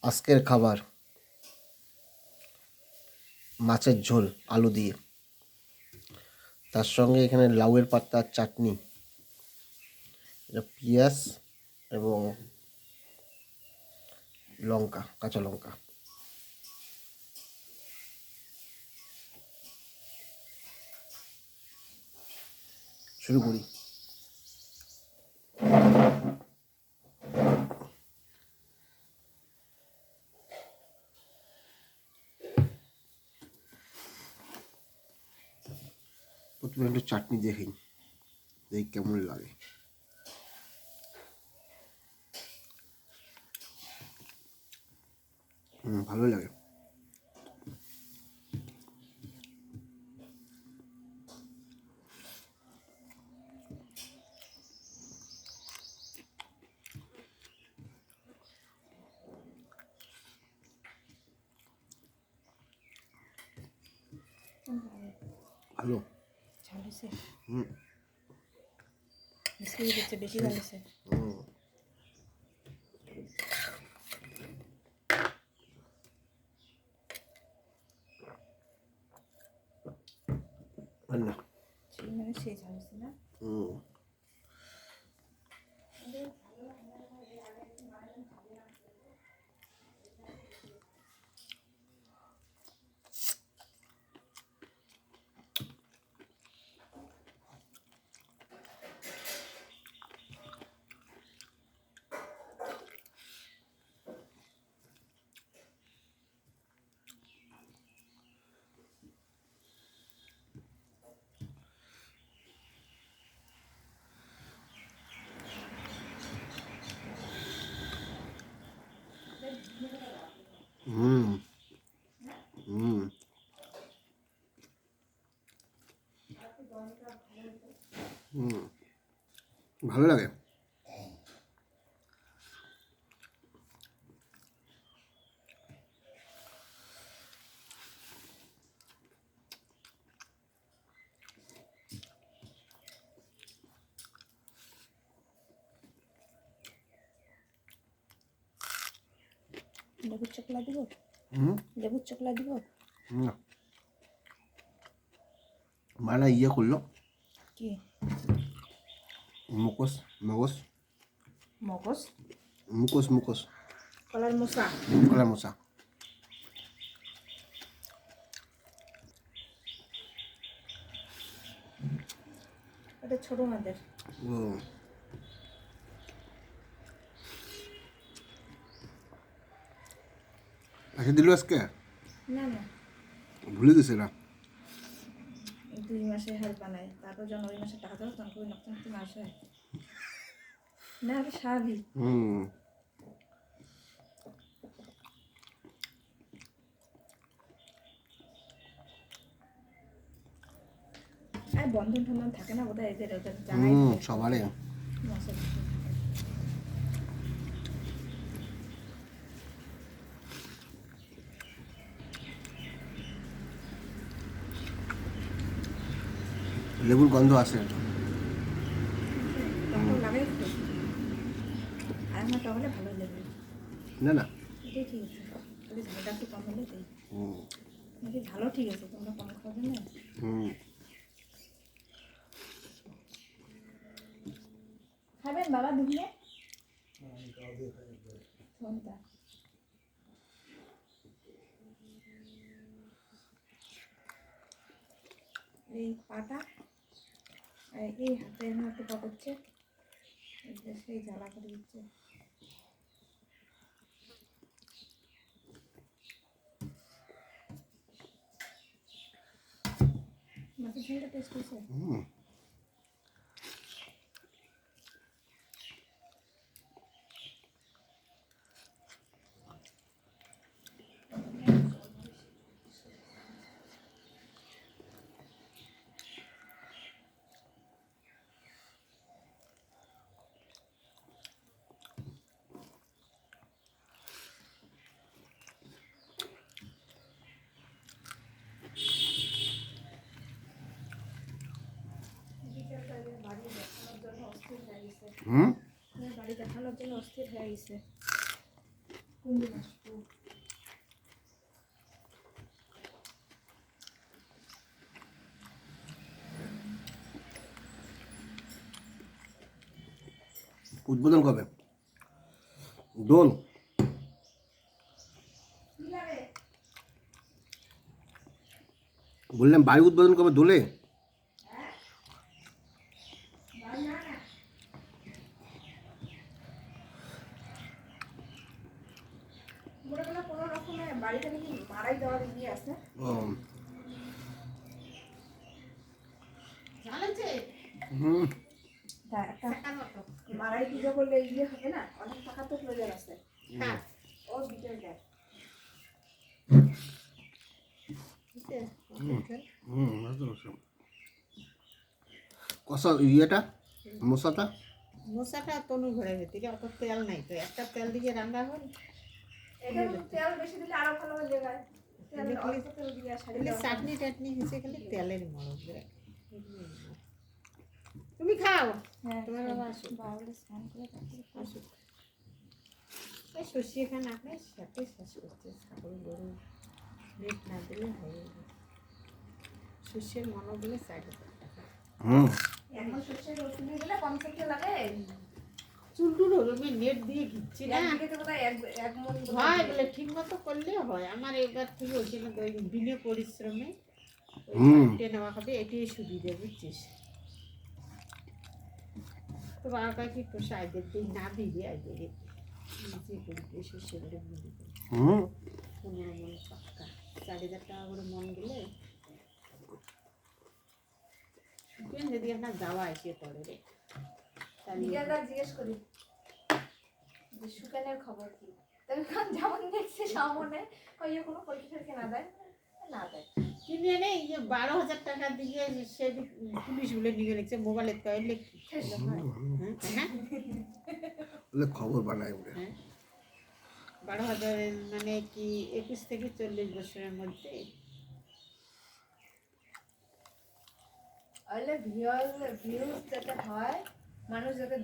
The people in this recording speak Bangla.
আজকের খাবার মাছের ঝোল আলু দিয়ে, তার সঙ্গে এখানে লাউয়ের পাতার চাটনি, এটা পেঁয়াজ এবং লঙ্কা, কাঁচা লঙ্কা। শুরু করি। প্রথমে একটু চাটনি দেখি, দেখি কেমন লাগে। ভালোই লাগে। ভালো ঝাল হয়েছে, হুম বেশি হয়েছে, বেশি ঝাল হয়েছে। না সেই মানে সেই ঝাল হয়েছে না। হুম হুম হুম ভালো লাগে। লেবুর চকলা দিব, হুম লেবুর চকলা দিব। না মানা ইয়ে করলো, কি মুখোশ মগজ মগজ, মুখোশ মুখোশ কলার মোচা। কলা মশা। এটা ছোট মাদের। ও আচ্ছা দিল আজকে না না, ভুলে গেছে না। 2 মাসে হাল বানায়, তারপর জানুয়ারি মাসে টাকা দেবো, তখন করে নতুন নতুন মাস হয় না, এটা স্বাভাবিক। হুম আর বন্ধন টন্ধন থাকে না বোধহয় এদের, ওদের জানাই সবারই মাসের লেবুর গন্ধ আছে। টক লাগাই তো, আর আমার টক হলে ভালো লাগবে। না না এটাই ঠিক আছে, খালি ঝালটা একটু কম হলে তাই। হুম নাকি ঝালও ঠিক আছে, তোমরা কম খাওয়া না। হুম খাবেন বাবা ঢুকলে ফোনটা। এই পাটা আর এই হাতে এখন একটু পকাচ্ছে, সেই জ্বালা করে দিচ্ছে। মাছের ঝোলটা টেস্ট হয়েছে। হুম বাড়ি দেখানোর জন্য অস্থির হয়ে গেছে, হুম বাড়ি দেখানোর জন্য অস্থির হয়ে গেছে। কুমড়ো মাছ উদ্বোধন কবে? দোল। বললাম বাড়ি উদ্বোধন কবে? দোলে। মোটামুটি কোনো রকমে বাড়িতে নাকি মারাই দেওয়ার ইয়ে আছে। ও জানেন যে হুম তা একটা টাকার মতো মারাই পুজো করলে ইয়ে হবে না, অনেক টাকা তো প্রয়োজন আছে। হ্যাঁ ও বিটের দেয়। কষা ইয়েটা মশাটা মশাটা তনু ঘরে ভেতরে অত তেল নাই তো, একটা তেল দিয়ে রান্না হয়। এটা তো তেল বেশি দিলে আরো ভালো হয়ে যায়। তেল অল্প তেল দিয়ে সারি খালি চাটনি টাটনি হয়েছে, খালি তেলের মরক দেয়। তুমি খাও, হ্যাঁ তোমার বাবা আসুক। বাবাকে স্নান করে তারপরে আসুক। এই শশী এখানে আপনার সাথে শেষ করছে, ছাগল গরু রেট না দিলে হয়ে যাবে। শস্যের মনে বলে 4,500 টাকা। হুম এখন সরষের রসুন দিয়ে দিলে কম থেকে লাগে। চুলটুল হলো আমি নেট দিয়ে ঘিচ্ছি না একদিকে তো বোধহয় এক মন হয় বলে ঠিক মতো করলে হয়। আমার এবার থেকে ওইখানে ওই বিনা পরিশ্রমে হুম। নেওয়া হবে, এটাই সুবিধা বুঝছিস। তো বাবা কি পোষা আইদের দিই না দিবে আইদের নিজে করবে শস্যগুলো বিলি করে। হুম 15 মন পাক্কা 4,000 টাকা করে মন গেলে শুকিয়ে যদি আপনার যাওয়া এসে পড়ে রে তাহলে বিকালটা জিজ্ঞেস করি যে সুকানের খবর কি। তবে কারণ যেমন দেখছি সামনে ওই কোনো পরীক্ষা কেনা দেয় না দেয়। কিনে এনে এই যে 12,000 টাকা দিয়ে সে পুলিশ বলে নিয়ে গেছে মোবাইলে কয়েলে খবর বানায় বলে। 12,000 মানে কি 21 থেকে 40 বছরের মধ্যে ভিউজ যাতে হয়, মানুষ যাতে